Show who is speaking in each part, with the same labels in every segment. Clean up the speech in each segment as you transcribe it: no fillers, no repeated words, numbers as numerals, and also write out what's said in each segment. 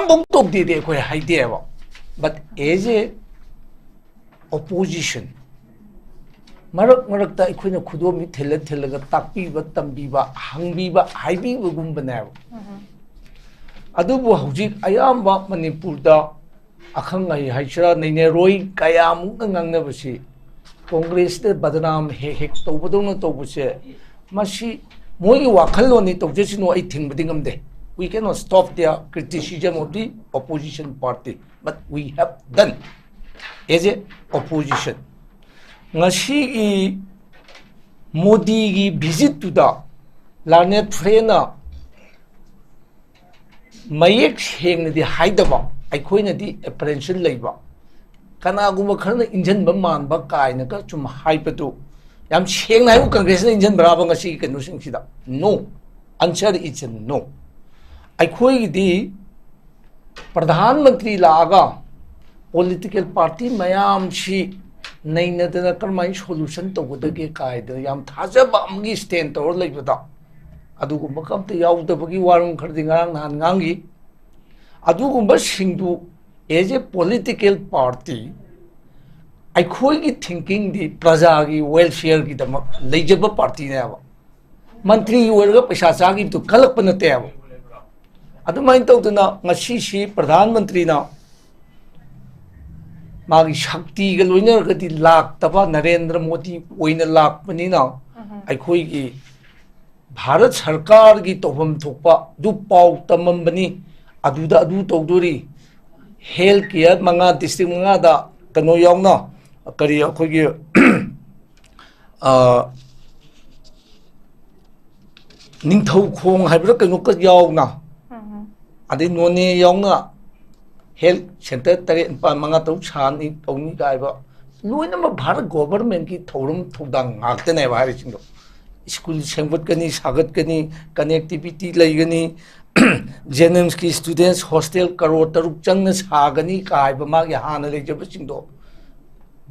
Speaker 1: bong tok di de koi hai de ba but as a opposition marak ta ikoi na khudo mi thela ga takpi ba tambi ba hangbi ba haibi ba gum ba na adu bu hujik ayam ba manipur da akhang ai haisra nei ne roi kayam ngang na ba si congress de badnam hek to bodong to bu se mashi moi wakhal lo ni to je sino ai thing bading am de we cannot stop their criticism of the opposition party but we have done as a opposition ngasi gi modi gi visit to the lanet frena mayek heng di haidaba ai khoi na di apprehension leiba kana guma kharna injan ba man ba kai na ka chum haipatu yam sheng na hu congress na injan bra ba ngasi kanu sing sida no answer is no ai khoi di pradhan mantri laga political party mayam shi nei na da karmai solution to godage kai da yam thaja ba amgi stand to leiba da adugumba kamta yaudabagi warum khardi ngang nan ngangi adugumba singdu as a political party ai khoi gi thinking di praja gi welfare gi dama leijaba party ne ba mantri werga paisa cha gi to khalak pa na te ba adumain tawduna ngasi si pradhan mantri na magi shakti ga loina ga di lak taba narendra modi oina lak pani na ai khoi gi Bharat सरकार की तौफम थोपा दु पाउ तमंबनी अदुदा अदु तौदोरी health care मंगा district मंगा दा कनो यावना करी अखोगी निंथौ खोंग हाइब्रा कनो क यावना अदि नोने यावना हेल्थ सेंटर तरे पा मंगा तौ छानी तौनी गायबा लोइना म भारत गवर्नमेंट की थौरम थौदांग ngakte ne ba ri singdo school सेंगबटकनी सागतकनी कनेक्टिविटी लेगनी जेएनएम्स की स्टूडेंट्स हॉस्टल करोड़ तरुक चंग सागनी कायब मागे हाना लेजबसिंगदो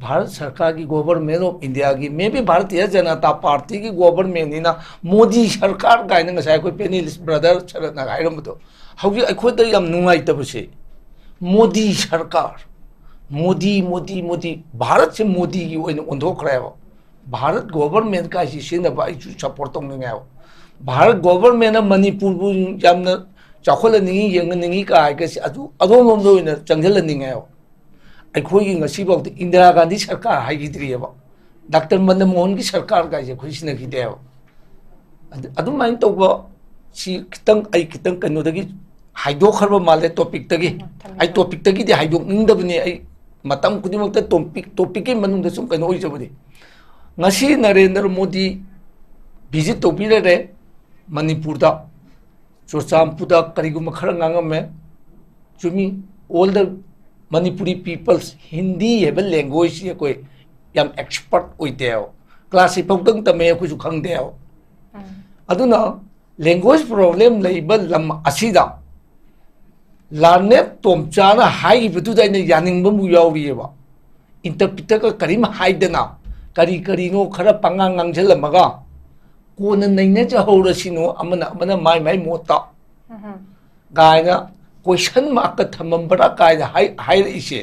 Speaker 1: भारत सरकार की गवर्नमेंट ऑफ इंडिया की मे भी भारतीय जनता पार्टी की गवर्नमेंट निना मोदी सरकार गायन ngasa ko पेनिलिस्ट ब्रदर चरना गायरमदो हौगी अखोद याम नुंगाई तबसे मोदी सरकार मोदी भारत से मोदी की ओइन ओंधोखरायबो भारत गवर्नमेंट का सिंह सपोर्ट तौनी भारत गवर्नमेंट मणिपुर चाखोलनी येंगनी का अदोम चंगलनी अखोई इंदिरा गांधी सरकार हाईद्रीब डॉक्टर मनमोहन मोहन की सरकार का सिनगीदेव अदुमाइन तौब खितंग कनोदगी हाइदोखरब माले टॉपिक टॉपिक हाइदोकनिंगदबनी मतम खुदिमक्ता टॉपिक के मनुंग सुम कनो ओइजबदी ngasi narendra modi visit to birere manipur da churchampur da kariguma khara ngangame chumi all the manipuri peoples hindi have language ye koi yam expert oiteo class ipawdang tame ku ju khangdeo aduna language problem leiba lam asida larne tomchana hai bitu da ne yaningba mu yawiyeba interpreter ka karim haidana करी करी no खरा पंगा ngangzel maga ko na nei ne cha hora sino amana mai mai mota gaina question mark ka thamam bara kai hai ise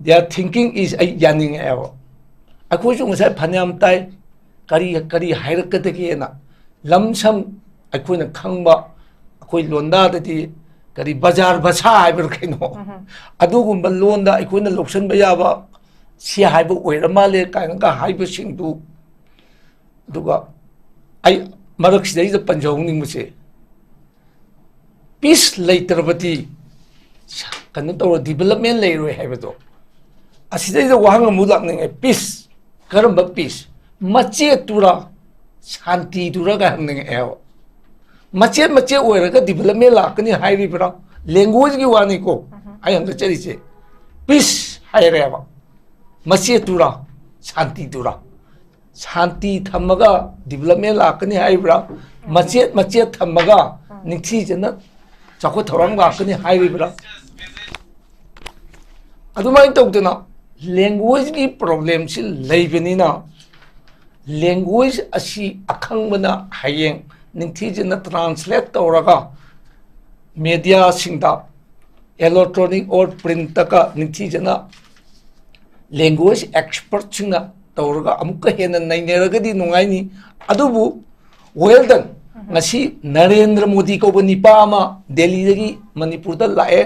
Speaker 1: their thinking is ai yaning ever akoi ju ngasai phanyam tai kari hairak ka de na lamsam akoi na khangba akoi londa da di kari bazar basa hai ber khaino adugum londa akoi na loksan ba ya ba si haibu oirama le ka haibu singdu duga ai marak sidai da panjong ning muse peace laterabati kan to development le roi haibu asidai da wahang mulak ning peace karamba peace mache tura shanti tura ga ning e mache oira ga development la kani haibi bra language gi wani ko ai ang chari che peace haireba मचे तुरा शांति थमगा development लाकनी हाइब्रा मचे थमगा निथी जन चाखो थौरम लाकनी हाइब्रा अदुमाइन तौदना language की problem से लेबनिना language असी अखंगबना हयें निथी जन translate तौरगा मीडिया सिंदा इलेक्ट्रॉनिक और प्रिंट का निथीजना लैंग्वेज एक्सपर्ट सिंगा तौरगा अमुक हेन नैनेरगदी नुंगाइनी अदुबु वेलडन ngasi नरेंद्र मोदी को निपा अमा दिल्ली दगी मणिपुर दा लाए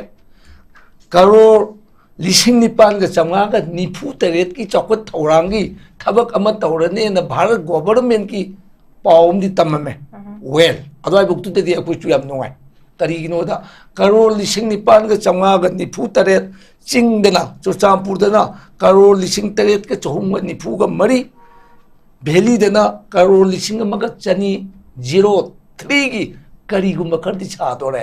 Speaker 1: करोड़ लिसिंग निपान का चंगा का निफु तरेत की चौकत थौरांगी थबक अमा तौरने न भारत गवर्नमेंट की पाउम दी तममे वेल अदवाई बुक्तु दे दिया कुछ याम नुंगाई करीगिनो दा करोड़ लिसिंग निपान का चंगा का निफु तरेत चिंगदना चुरचामपुर दना करोड़ लिसिंग तरेत के चहुंग निफु का मरी भेली दना करोड़ लिसिंग मगा चनी 03 की करीगुम खरदी छादोरे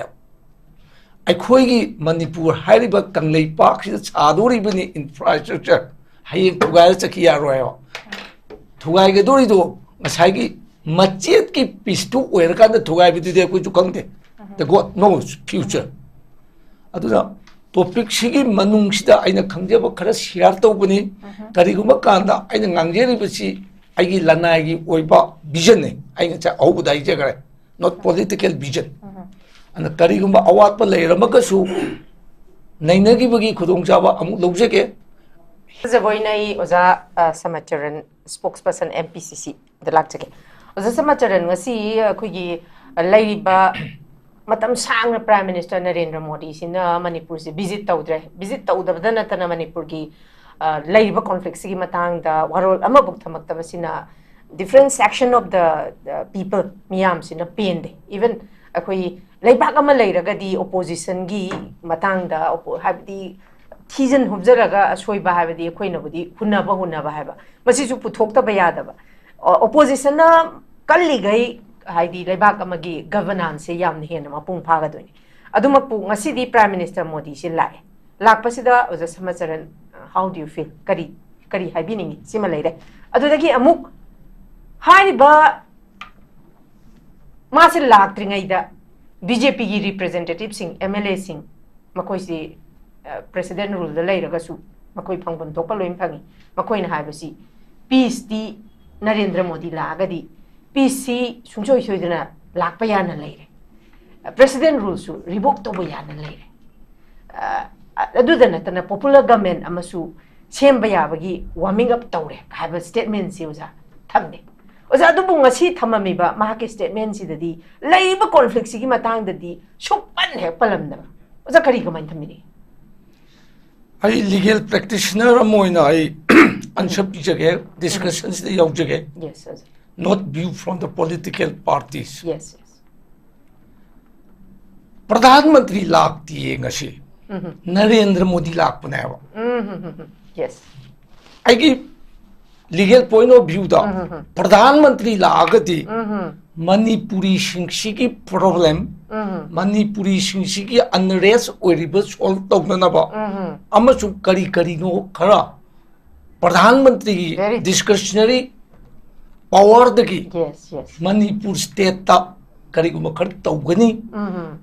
Speaker 1: अखोगी मणिपुर हाइरिब कंगलई पाक से छादोरिबनी इंफ्रास्ट्रक्चर हयें थुगाय चखि यारोय थुगाय के दोरी दो ngसाई मचेत की पिस्तु ओयर का थुगाय बिदि दे कोइ जुखंगते द गॉड नोस फ्यूचर अदुना टॉपिक सिगी मनुंग सिदा आइना खंगजेब खरा शेयर तौबनी करीगुम कांदा आइना ngangjeriबसी आइगी लनाइगी ओइबा विजन ने आइना चा औबदाई जगरे नॉट पॉलिटिकल विजन अन करीगुम अवात पर लेरमगसु नैनगिबगी खुदोंचाबा अमु लौजगे
Speaker 2: जबोइनाई ओजा समाचरन स्पोक्सपर्सन एमपीसीसी दलाकजगे ओजा समाचरन ngasi अखुगी लैरिबा मतम सांग प्राइम मिनिस्टर नरेंद्र मोदी सिना मणिपुर से विजिट तौदबदा नतना मणिपुर की लैरिबा conflict सिगी मतंगदा वरोल अमबुक थमक्तबसिना different section of the people miyam sina pain de even akoi leibak ama leiragadi opposition gi matangda habdi thizen hubjaraga asoi ba habdi akoi nabudi hunaba haba masi su puthokta ba yadaba opposition na kalli gai haidi leibak ama gi governance se yam ne hena mapung phaga doni aduma pu ngasi di prime minister modi se lai lakpasida oja samacharan how do you feel kari habiningi sima leire adudagi amuk हारिबा मासे लाक्त्रिङैदा BJP की representative Singh MLA Singh मकोइसे president rule द लैरगसु मकोइ फंगबन थोकपा लोइन फंगी मकोइना हाइबसी पीस दी नरेंद्र मोदी लागदी पीस सी सुंचोइ सोइदना लाकपा याना लैरे प्रेसिडेंट रूल सु रिवोक तोबो याना लैरे अदुदना तना पॉपुलर गवर्नमेंट अमसु सेमबा याबगी वार्मिंग अप तौरे हाइबा स्टेटमेंट से ओजा थमने ओजा दुबु ngasi thamamiba mahaki statement sidadi leiba conflict sigi matang dadi supan he palamna oja kari kamai thamini
Speaker 1: ai legal practitioner amoina ai answer pijage discussions de yaujage
Speaker 2: yes sir
Speaker 1: not view from the political parties
Speaker 2: yes
Speaker 1: प्रधानमंत्री लागती है ngasi Narendra Modi लागपने
Speaker 2: yes
Speaker 1: ai legal point of view दा प्रधानमंत्री लागदी मणिपुरी सिंसी की problem Manipuri सिंसी की unrest ओरिबल solve तौननबा अमसु करी no खरा प्रधानमंत्री की डिस्क्रिशनरी पावर दगी मणिपुर स्टेट ता करीगुम खर तौगनी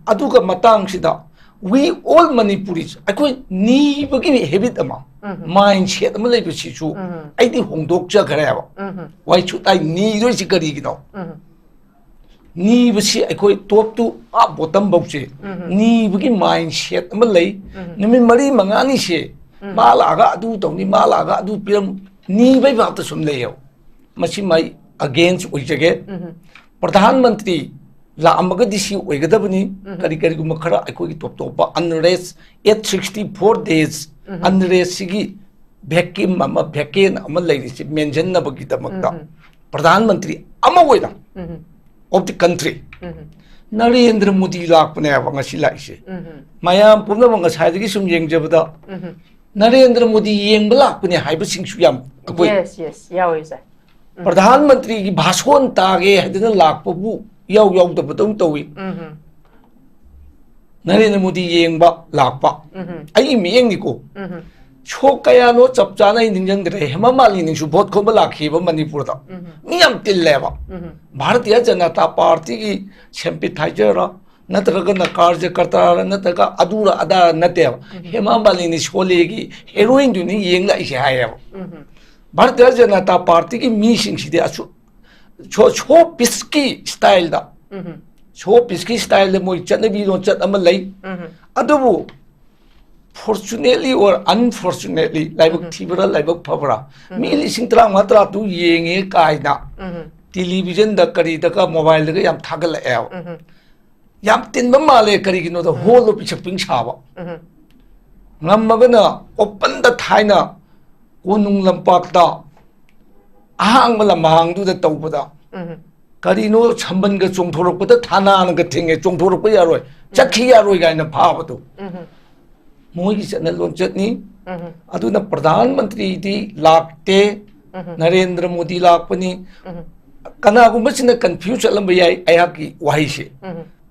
Speaker 1: अदुगा मतंग सिदा we all Manipuris अखोई नीबगी हैबिट अमा माइंडसेट अमा लेबसिसु आइदि होंदोक जखरेबा वाइ छुताइ नीदोइ सिकरिगिनो नीबसि अखोई टॉप टू आ बॉटम बौसे नीबगी माइंडसेट अमा लै निमि मरी मंगानी से मालागा अदु तौनी मालागा अदु पिरम नीबै बात सुम लेयो मसि माइ अगेंस्ट ओइजगे प्रधानमंत्री लामगदी सी ओइगदबनी करी गुम खरा अखोगी top top unrest 864 days unrest सिगी वैक्यूम अमा वैकेन अमा लैरिसि मेंशन नबगी दमकता प्रधानमंत्री अमा ओइदा of the country Narendra Modi लापने ngasi लाइसे मयाम पुनम ngसाइदगी सुम येंगजबदा नरेंद्र मोदी येंग लापने हाइब सिंगसु याम अखोई
Speaker 2: yes यावइसा
Speaker 1: प्रधानमंत्री की भाषण तागे हदन लापबु याव दबदम तौई नरेंद्र मोदी येंबा लापा आई मियेंगनिको छो कयानो चपचाना निंजंगरे हेमा मालिनी सु भोट खोब लाखिबा मणिपुर दा मियाम तिल्लेबा भारतीय जनता पार्टी की सिंपैथाइजर नत्रगा न कार्यकर्ता नत्रगा अदूरा अदा नते हेमा मालिनी सोलेगी हेरोइन दुनी येंगला इसे हायबा भारतीय जनता पार्टी की मीसिंग सिदे असु छो पिसकी स्टाइल दा शो पीस की स्टाइल मोई चटनबी रो चट अमा लई अदबु fortunately or unfortunately laibuk thibra laibuk phabra mi lising tra matra tu yenge kaina television da kari da ka mobile da yam thagal el yam tin ba male kari gino da whole of shopping shaba ngam magana open da thaina konung lampak da ahang mala mahang du da tawbada kari no chamban ga chongthorok da thana na ga thenge chongthorok pa yaroi chakhi yaroi ga na phaba du मोई channel लोचनी अदुना प्रधानमंत्री दी लाक्ते Narendra Modi लापनी कनागुमसिना confuse चलम याई आया की वाही से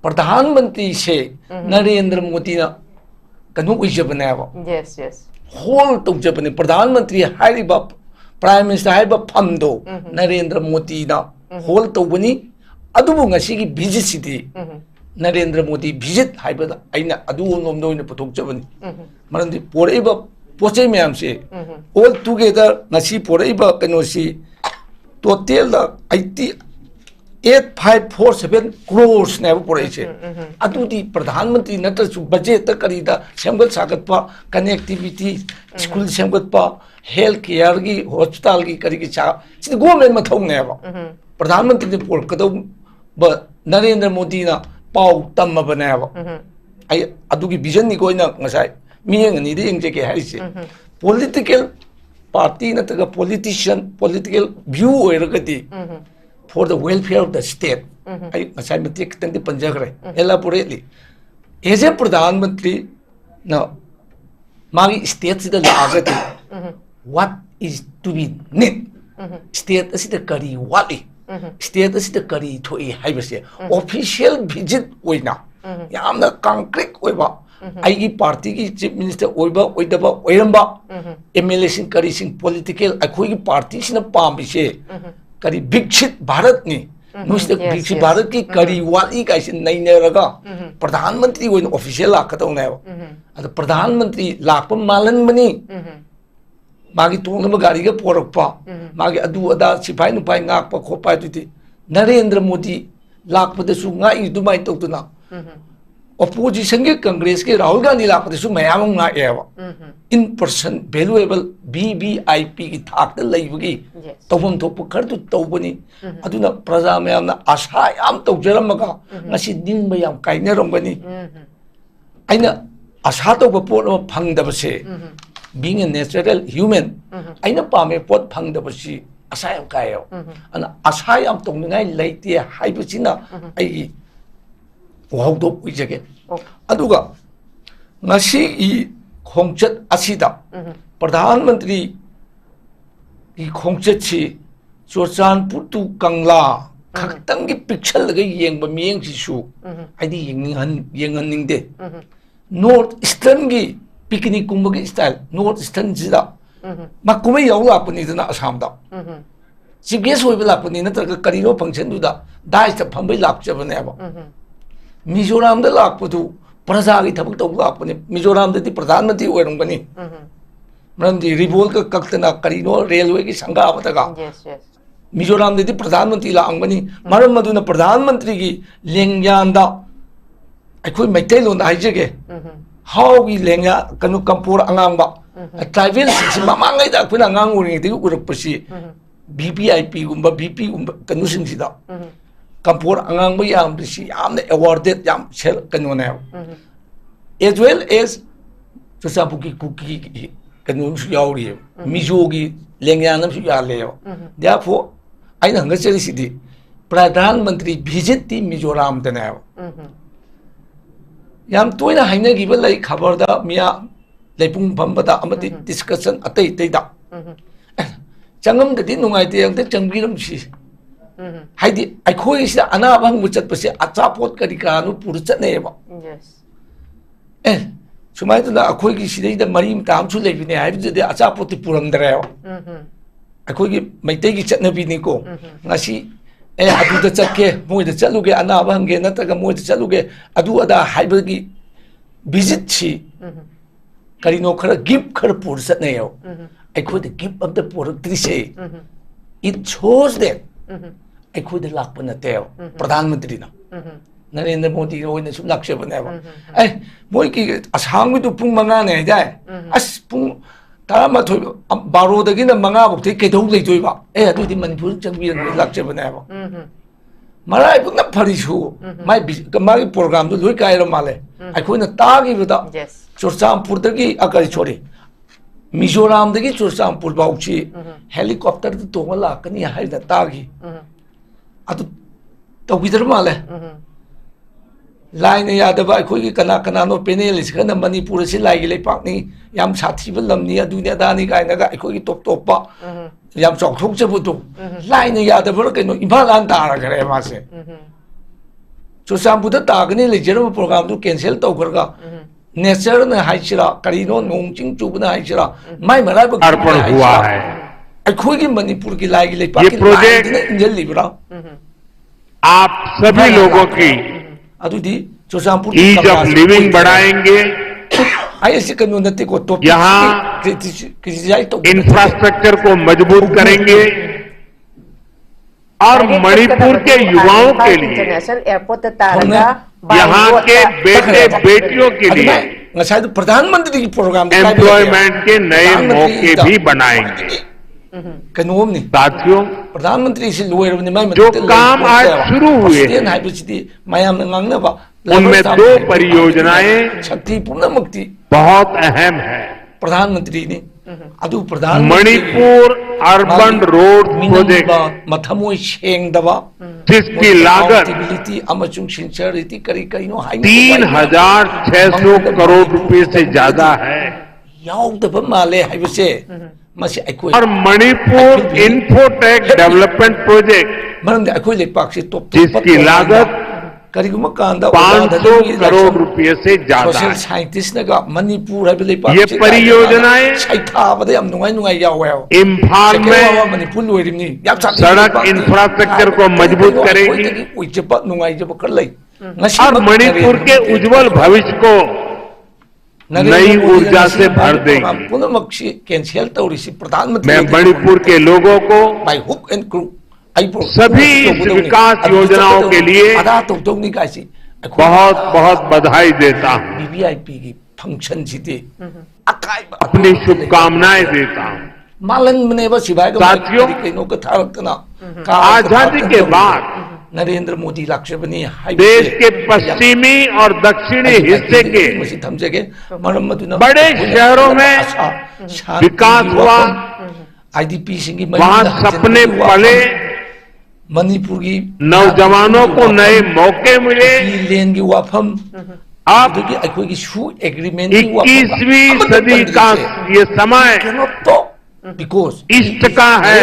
Speaker 1: प्रधानमंत्री से नरेंद्र मोदी ना कनु उजबने बा
Speaker 2: यस यस
Speaker 1: होल तो जबने प्रधानमंत्री हाइबा प्राइम मिनिस्टर हाइबा फंदो नरेंद्र मोदी ना होल तो बनी अदुबु ngasi की visit city Narendra Modi visit हाइबदा आइना अदु नोमदो इन पुथोकजबनी मरंदी पोरेबा पोचे मैम से ऑल टुगेदर ngasi पोरेबा कनोसी टोटल दा 8547 crores ने पोरे छे अदुदी प्रधानमंत्री नत्रसु बजेट करीदा सेमगल सागतपा कनेक्टिविटी स्कूल सेमगतपा हेल्थ केयर की हॉस्पिटल की करी की चा सिद गवर्नमेंट मथौने बा प्रधानमंत्री ने पोर कदो नरेंद्र मोदी ना पाउ तम बनेबा आई अदुगी विजन नि कोइना ngасai मियंग नि दे इंजे के हाइसे पॉलिटिकल पार्टी नतगा पॉलिटिशियन पॉलिटिकल व्यू ओइरगदी for the welfare of the state आई ngасai मतिक तंदि पंजागरे एलाबोरेटली एज ए प्रधानमंत्री ना मागी स्टेट सिदा लागती what is to be need state असिदा करी वाली स्टेट असिदा करी थोई हाइबसे ऑफिशियल विजिट ओइना यामना कंक्रीट ओइबा आईगी पार्टी की चीफ मिनिस्टर ओइबा ओइदबा ओइरंबा एमएलए सिंह करी सिंह पॉलिटिकल अखोई की पार्टी सिना पामिसे करी विकसित भारत नि नुस्ते विकसित भारत की करी वाली काइसे नैनेरगा प्रधानमंत्री ओइन ऑफिशियल लाखतौने अद प्रधानमंत्री लाप मालन बनी मागी तोंगब गाड़ी के पोरक्पा मागी अदु अदा सिपाही नुपाई ngakpa khopa दुति Narendra Modi लाखपदसु ngai दुमाई तौतुना opposition के कांग्रेस के Rahul Gandhi लाखपदसु मयाम ngaewa in person valuable BBIP की थाक लैबगी तौबम थोप खरदु तौबनी अदुना प्रजा मयामना आशा याम तौजरमगा ngasi निंगब याम काइनरमगनी आइना आशा तौब pot फंगदबसे being a natural human aina pame pot phangdabasi asayam kayo ana asayam tongngai leite haibusina ai wahdo uijage aduga ngasi I khongchat asida pradhan mantri ki khongchat chi chorchanpur tu kangla khaktang gi picture ga yengba miyeng si su ai di yenghan ningde north eastern gi picnic Kumbh के style north eastern जिदा मकुमे याव लापनी दना असम दा chief guest होइबे लापनी नत्रग करिनो function दुदा दाइस फंबै लापचबनेबा मिजोराम दा लापदु प्रजा की थबक तौ लापनी मिजोराम दि प्रधानमंत्री ओइरंगनी मरंदी रिवोल का कक्तना करिनो रेलवे की संगा बतगा मिजोराम दि प्रधानमंत्री लांगनी मरम मदुना प्रधानमंत्री की लेंग्यानदा अखोय मैथै लोन हाइजेगे हाउगी लेंगा कनु कंपोर अंगांगबा ट्राइबल सिंग मामांगै दा खुना अंगांग उरिंग दि उरकपसि बीपीआईपी गुंबा बीपी गुंबा कनु सिंग सिदा कंपोर अंगांग याम बिसि यामने अवार्डेड याम सेल कनु ने एज वेल एज चसापुकी कुकी कनु सु यावरि मिजोगी लेंगा नम सु याले देयरफॉर आइना हंगचरि सिदि प्रधानमंत्री विजिट ति मिजोराम दने याम तोइना हाइनगिब लई खबरदा मिया लेपुंग फंबदा अमदि डिस्कशन अतै तैदा चंगम ददि नुंगाइते अंत चंगबिरम सी हाइदि आइखोइ सिदा अनाबंग मुचतपसे अचापोत करि कानु पुर चनेबा ए सुमाइतना अखोइगी सिदैदा मरिम तामसु लेबिने हाइबजदे अचापोत पुरमदरे अखोइगी मैतैगी चतनबिनिको ngasi ए अदुदा चक्के मोइदा चलुगे अनाबा हंगे नतगा मोइदा चलुगे अदु अदा हाइबगी विजिट छी करिनो खर गिफ्ट खर पुर सनेयो अखोइदा गिफ्ट ऑफ द प्रोडक्ट से इट शोज दैट अखोइदा लाप नतेयो प्रधानमंत्री ना नरेंद्र मोदी होने सुम लाक्चबनेबा ए मोई की असांग दु पुंग मंगा ने जाय अस पुंग तारामाथोय बारोदगिना मंगा बक्ति केदौ लेजोयबा ए अदुदि मणिपुर चंगबिरन लाक्चबनेबा मराई पुंग फरिसु माय मागी प्रोग्राम दु लोय कायरो माले अखोइना तागिबदा चुरचामपुर दगी अकरि छोरे मिजोराम दगी चुरचामपुर बाउची हेलीकॉप्टर तोंग लाकनी हाइदा तागी अदु तौगिदर माले लाइन यादव अखोई कना कनानो पेनेलिस्ट खना मणिपुर से लाइगे लेपाकनी याम साथीब लमनी अदुने दानी गायनागा अखोई टॉप टॉपा याम चौथोकचबुदु लाइन यादव कनो इम्फाल आन तारा करे मासे चुरचामपुर तागनी लेजरम प्रोग्राम दु कैंसिल तौगरगा नेचर ने हाइचिरा करीनो नोंचिंग चुबना हाइचिरा माय मराब
Speaker 3: अर्पण हुआ है
Speaker 1: अखोई की मणिपुर की लाइगे लेपाकनी
Speaker 3: प्रोजेक्ट
Speaker 1: इंजल लिबरा
Speaker 3: आप सभी लोगों की ईज ऑफ लिविंग बढ़ाएंगे। यहाँ इंफ्रास्ट्रक्चर को मजबूत करेंगे और मणिपुर के युवाओं के लिए, यहाँ के बेटे बेटियों के लिए
Speaker 1: प्रधानमंत्री की प्रोग्राम
Speaker 3: एम्प्लॉयमेंट के नए मौके भी बनाएंगे। साथियों,
Speaker 1: प्रधानमंत्री से
Speaker 3: जो काम आज शुरू हुए उनमें 2 परियोजनाएं
Speaker 1: शक्ति पूर्णमुक्ति
Speaker 3: बहुत अहम है।
Speaker 1: प्रधानमंत्री ने
Speaker 3: मणिपुर अर्बन रोड प्रोजेक्ट जिसकी लागत 3,600 करोड़ रुपए से ज्यादा है और मणिपुर इंफोटेक डेवलपमेंट प्रोजेक्ट जिसकी लागत 500 करोड़ रुपए से ज्यादा है।
Speaker 1: साइंटिस्ट मणिपुर
Speaker 3: ये परियोजनाएं इम्फाल में सड़क इंफ्रास्ट्रक्चर को मजबूत करेंगी और मणिपुर के उज्जवल भविष्य को नई ऊर्जा से भर देंगे। मैं मणिपुर के लोगों को सभी विकास योजनाओं के लिए बहुत बहुत बधाई देता हूँ, अपनी शुभकामनाएं देता हूँ। साथियों, आजादी के बाद
Speaker 1: नरेंद्र मोदी लाक्चबनी
Speaker 3: देश के पश्चिमी और दक्षिणी हिस्से के बड़े शहरों में विकास हुआ, वहाँ सपने पले,
Speaker 1: मणिपुर की
Speaker 3: नौजवानों को नए मौके मिले।
Speaker 1: लेन की वाफम
Speaker 3: अब 21वीं सदी का ये समय ईस्ट का है,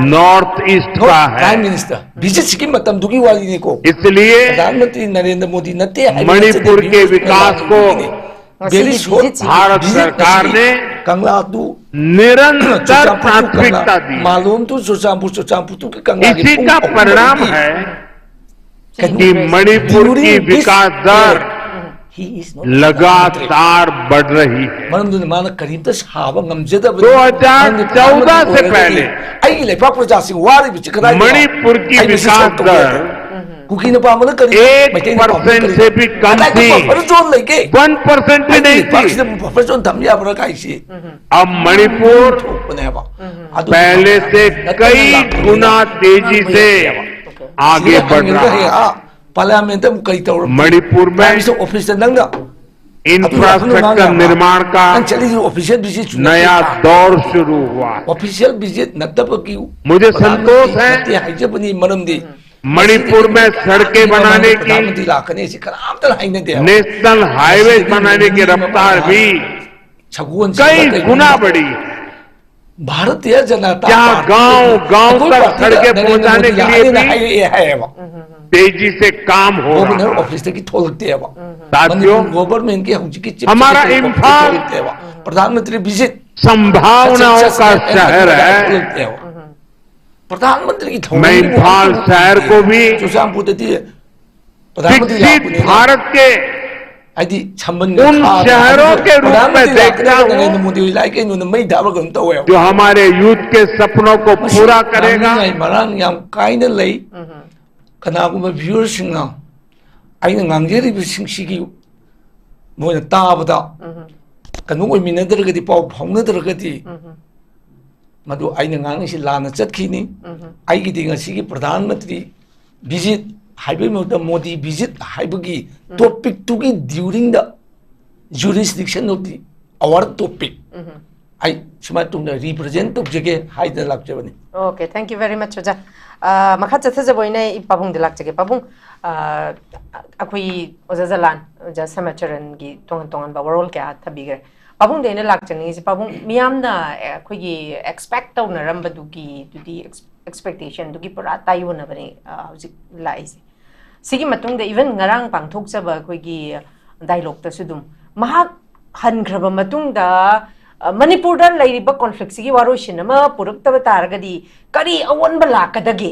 Speaker 3: नॉर्थ ईस्ट का है।
Speaker 1: प्राइम मिनिस्टर विजिट की मतम दुगी वाली ने को,
Speaker 3: इसलिए
Speaker 1: प्रधानमंत्री नरेंद्र मोदी नते
Speaker 3: मणिपुर के विकास को भारत सरकार ने निरंतर प्राथमिकता दी।
Speaker 1: मालूम तो चुरचामपुर की
Speaker 3: इसी का परिणाम है कि मणिपुर की विकास दर लगातार बढ़ रही है। 2014 से पहले मणिपुर की विकास दर 1% से भी कम थी, 1% भी नहीं थी। अब मणिपुर पहले से कई गुना तेजी से आगे बढ़ रहा है। मणिपुर में इंफ्रास्ट्रक्चर निर्माण का नया दौर शुरू हुआ।
Speaker 1: ऑफिशियल विजिट
Speaker 3: मुझे संतोष है मणिपुर में सड़कें बनाने की, नेशनल हाईवे बनाने की रफ्तार भी कई गुना बढ़ी।
Speaker 1: भारतीय जनता
Speaker 3: जहाँ गांव तक सड़कें पहुंचाने के लिए भी तेजी से काम हो रहा है।
Speaker 1: ऑफिस की थोलते हैं
Speaker 3: साथियों,
Speaker 1: गवर्नमेंट की
Speaker 3: हमारा इम्फाल
Speaker 1: प्रधानमंत्री विजिट
Speaker 3: संभावनाओं का शहर है।
Speaker 1: प्रधानमंत्री की
Speaker 3: मैं इम्फाल शहर को भी विकसित भारत के उन शहरों के रूप में देखता हूँ जो हमारे यूथ के सपनों को पूरा करेगा।
Speaker 1: कनागुम्बा व्यूअर्सिंगना आइना ngangjeribisingi मोइना ताबदा कनु ओइमिनदरगदि पाउ फाउनदरगदि मधु आइना nganगसि लाना चतखिनि आइगिदि ngasiगी प्रधानमंत्री विजिट हाइबे मत मोदी विजिट हाइबगी टॉपिक टुगी during the jurisdiction of the our topic I smart to represent of jage haida lakjabani.
Speaker 2: Okay, thank you very much oja makha chatha boina I pabung de lakjage pabung akhui oja zalan oja samacharan gi tongan tongan ba world ka thabigre pabung de na lakjani si pabung miam na akhui gi expect taw na ramba du gi to the expectation du gi pura tayo na bani hojik lai sigi matung de even ngarang pangthok chaba akhui gi dialogue ta sudum mahak hangraba matung da Manipur da lairiba conflict sigi waroishin ama puruktaba taragadi kari awonba lakadage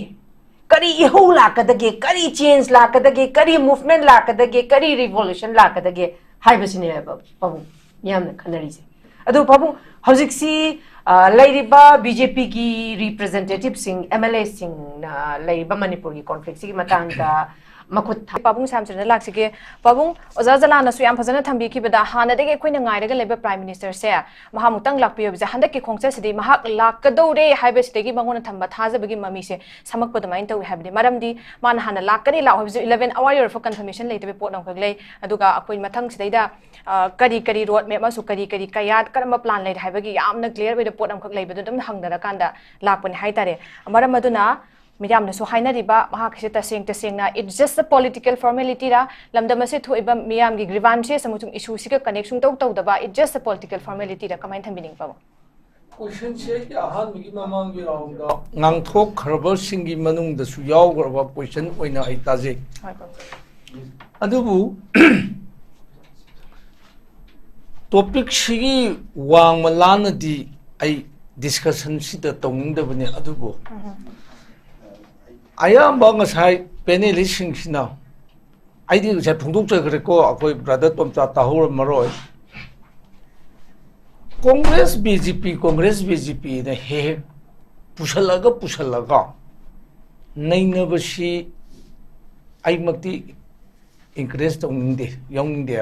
Speaker 2: kari iho lakadage kari change lakadage kari movement lakadage kari revolution lakadage haibasine pabu yamna khanari se adu pabu hojik si lairiba BJP ki representative sing MLA sing na lairiba Manipur ki conflict sigi matang da makut pabung samchana laksike pabung oza jalana su yam phajana thambi ki bada hana dege khoina ngai daga leba prime minister se mahamutang lakpi obja handak ki khongcha sidi mahak lak kadore haibe sidegi bangona thamba thaja bagi mami se samak padamain tawi habde maramdi man hana lakani la hobju 11 hour for confirmation leite pot nam khaglei aduga akoi mathang sidaida kari road map masu kari kayat karama plan lei haibagi yamna clear way pot nam khaglei bedu dum hangdara kanda lakpani haitare maram aduna Miriam na so haina riba mahakise taseng na it's just a political formality ra lamdam ase thoiba miyam gi grievances samuchung issue sika connection tau daba it's just a political formality ra kamain thambining pa
Speaker 1: question se ya han mi mamang gi raung da ngangthok kharba singi manung da su yaw graba question oina ai taje adubu topic sigi wang malana di ai discussion sida tongning da bane adubu ayamba ngasai panelist sina aidi se phungduk chai greko akoi brother tomcha tahur maroi congress bjp ne he pushalaga naina bashi ai makti encourage tonginde yonginde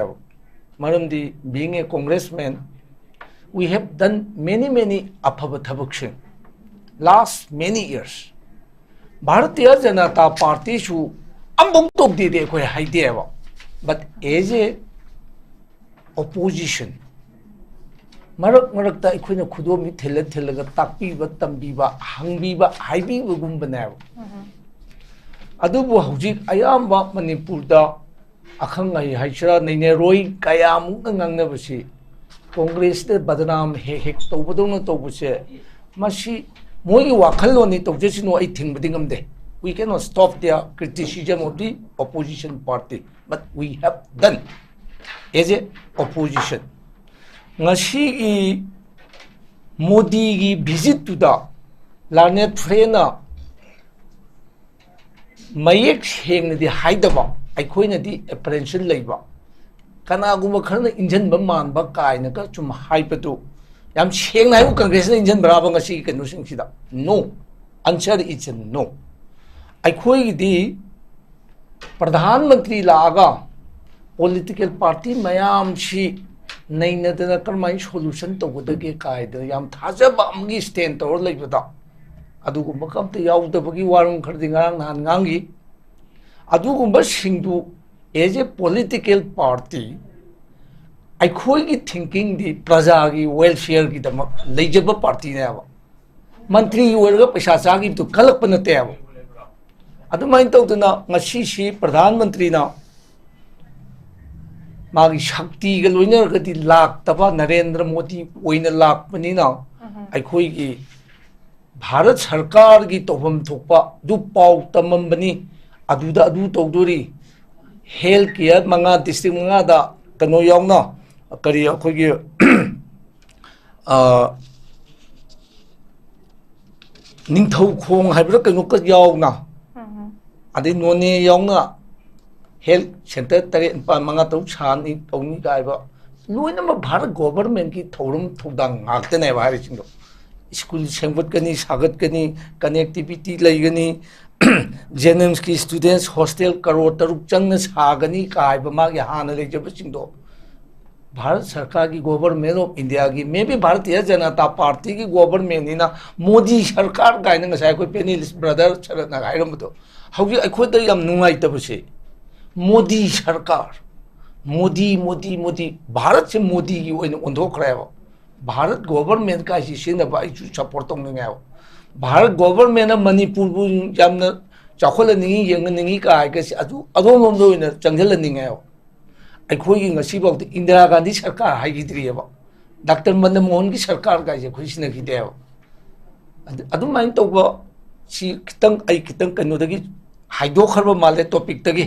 Speaker 1: maramdi being a congressman we have done many afaba thabuk last many years Bharatiya Janata Party shu ambong tok de ko haide ba but as a opposition marak ta ikhoina khudo mi thelaga takpi ba tambi ba hangbi ba haibi gum bana adubu hujik ayamba Manipur da akhang ai haisra neine roi kayam ngangna basi Congress de badnam hek tobodong tobuse masi Moi wakhaloni tawjesino I think badingamde we cannot stop their criticism of the opposition party but we have done as a opposition ngasi gi Modi gi visit to the Lanet Frena mayek heng di haidaba aikhoina di apprehension leiba kana guma kharna injan ba man ba kaina ka chum haipatu Yam sheng na yu Congress na injan baraba ngasi kanu sing sida no answer is no ai khoi di pradhan mantri laga political party mayam shi naina da karmai solution to godage kaida yam thaja ba amgi stand tor leibada adu gum kam te yaw da bagi warung khardinga nan ngangi adu gum ba singdu as a political party I khoi thinking the praja gi welfare gi dama leijaba party ne aba mantri werga paisa cha gi to kalak pa nate aba adu main to na ngasi si pradhan mantri na magi shakti ga loina ga di lak taba Narendra Modi oina lak pani na ai khoi gi Bharat Sarkar gi tobam thokpa du pau tamam bani adu da adu tawduri health care manga district manga da kano yauna kari akhogi ningthau khong haibra kanu ka yauna adi none yauna health center tare pa manga tau chan ni tawni kai ba loina ma Bharat government ki thorum thodang ngakte ne ba ri singdo school sengbat kani sagat kani connectivity lai gani जेनिम्स की students hostel crore तरुक चंग सागनी कायब मागी हाना लेजबसिंगदो भारत सरकार की government of India की मे भी Bharatiya Janata party की government निना Modi सरकार गायना ngасai ko पेनिलिस ब्रदर चरना गायरमदो हौजी अखोद याम नुंगाइतबसे मोदी सरकार मोदी भारत से मोदी की ओइन ओंधोखरेबो भारत गवर्नमेंट का सिनबा आइसु सपोर्ट तोंनिङाव भारत गवर्नमेंट मणिपुर बु यामना चाखोलनिङि येंगनिङि कायगसि अदोमोमदो ओइन चंगजलनिङाव अखोई ngasiबाव इंदिरा गांधी सरकार हाइगिद्रियबा डॉक्टर मनमोहन की सरकार का खुशिनगिदेव अदुमाइन तौबा सी खितंग आई खितंग कनोदगी हाइदोखरबा माले टॉपिक तगी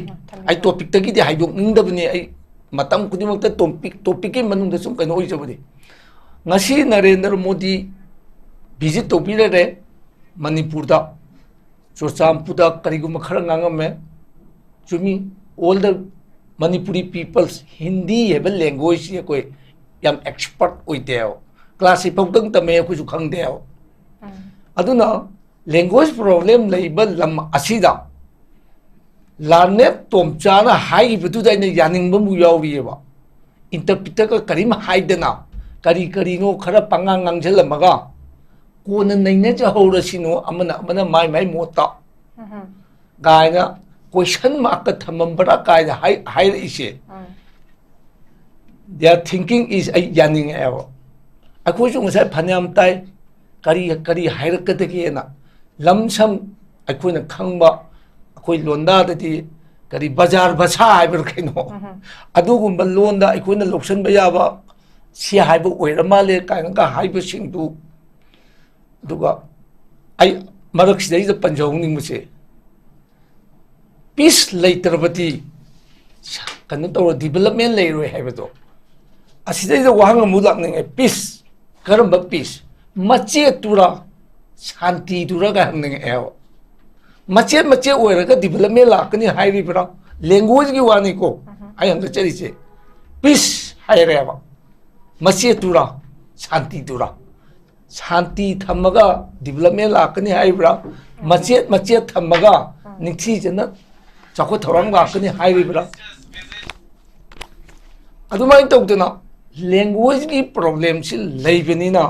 Speaker 1: आई टॉपिक तगी दे हाइदोकनिंगदबने आई मतम खुदिमक्ता टॉपिक के मनुंग सुम कनो ओइजबदे ngasi नरेंद्र मोदी विजिट तौबिरे मणिपुर दा चुरचामपुदा करिगुम खर ngangamme चुमी all the Manipuri peoples Hindi है लैंग्वेज ये कोई याम एक्सपर्ट ओइतेव क्लास इफोंतंग तमे कुछ खंगदेव अदुना लैंग्वेज प्रॉब्लम लेब लम असिदा लाने तोमचाना हाई बदुदाइने यानिंग बमु यावियबा इंटरप्रेटर का करीम हाइदना करी करीनो खरा पंगा ngangjलमगा कोन नैने जहौरसिनो अमना माई मोता गायना क्वेश्चन मार्क थमबरा काय हाई इसे there thinking is I Yaning एव अखोजु ngасai फन्याम ताई करी हाइरकदगेना लमसम अखोइना खंगबा अखोइ लोंदा दति करी बाजार बसा हाइबर खैनो अदुगुम लोंदा अखोइना लोक्सन बयाबा सी हाइब ओइरमाले कायनका हाइब सिंगदु दुगा आई मरक सिदै पंजौनिंग मुसे पीस लेतरबती कनो तौर डेवलपमेंट लेरोय हाइबदो असिदै वाहंग मुलाकने पीस करम पीस मचे तुरा शांति तुरा का हंगने एव मचे ओइरगा डेवलपमेंट लाकनी हाइरिबरा लैंग्वेज की वानी को आई हंग चरिसे पीस हाइरेबा मचे तुरा शांति थमगा डेवलपमेंट लाकनी हाइबरा मचे थमगा निथि जना चाको थोरंग लाकनी हाइरिबरा अदुमाइन तौदना लैंग्वेज की प्रॉब्लम से लेबनिना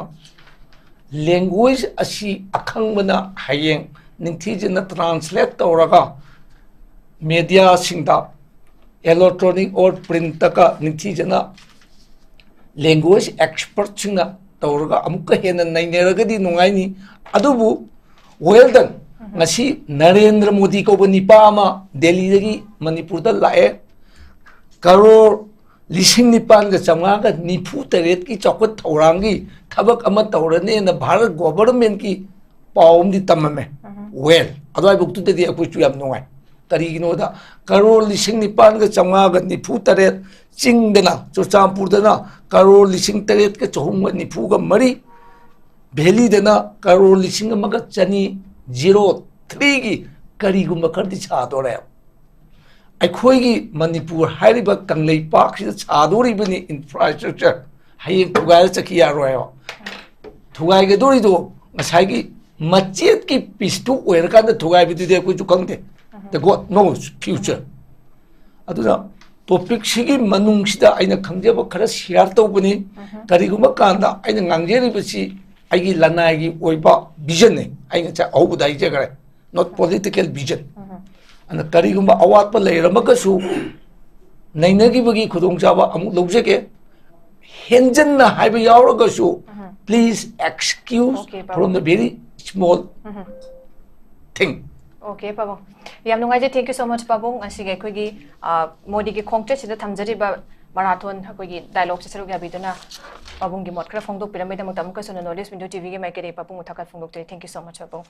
Speaker 1: लैंग्वेज असी अखंगबना हयेंग निथि जना ट्रांसलेट तौरगा मीडिया सिंदा इलेक्ट्रॉनिक और प्रिंट का निथि जना लैंग्वेज एक्सपर्ट सिंगा तौरगा अमुक हेन नैनेरगदी नुंगाइनी अदुबु well done ngasi Narendra Modi को निपा अमा दिल्ली दगी मणिपुर दा लाए करोड़ लिसिंग निपान का चंगा का निफु तरेत की चौकत थौरांगी थबक अमा तौरने न भारत गवर्नमेंट की पाउम दी तममे वेल अदवाई बुक्तु दे अखोइ चु याम नुंगाइ करिगिनोदा करोड़ लिसिंग निपान का चंगा का निफु तरेत चिंगदना चुरचामपुरदना करोड़ लिसिंग तरेत के चहुम निफु का मरी भेली देना करोड़ लिसिंग अमगा चनी 03 की करीगुम खरदी छादोरे अखोई मणिपुर हाइरिब कंगलै पाक से छादोरिबनी इंफ्रास्ट्रक्चर हयें थुगाय चखि यारोय थुगाय के दोरिदो ngасai की मचेत की पिस्तु ओइरकान थुगाय बिदुदे कोइ जुखंगते द गॉड नोस फ्यूचर अदुना टॉपिक सिगी मनुंग सिदा आइना खंगजेब खरा शेयर तौबनी करीगुम कांदा आइना ngangjeriबसी आइगी लनाइगी ओइबा विजन ने आइना चा औबुदाइ जगरे नॉट पॉलिटिकल विजन अन करीगुम अवात लेरमगसु नैनगिबगी खुदोंचाबा अमु लौजगे हेंजन हाइब यावरगसु please excuse from the very small thing
Speaker 4: okay पाबोंग याम नुंगाइजे थैंक यू सो मच पाबोंग असिगे खोगी मोदी के खोंगचे सिदा थमजरिबा मराथन अखोगी डायलॉग से सरुग याबिदुना पाबोंग की मोट खरा फोंगदोक पिरमेदा मुतम कसुना नॉलेज विंडो टीवी के माइकेरे पाबोंग उथाका फोंगदोक थैंक यू सो मच पाबोंग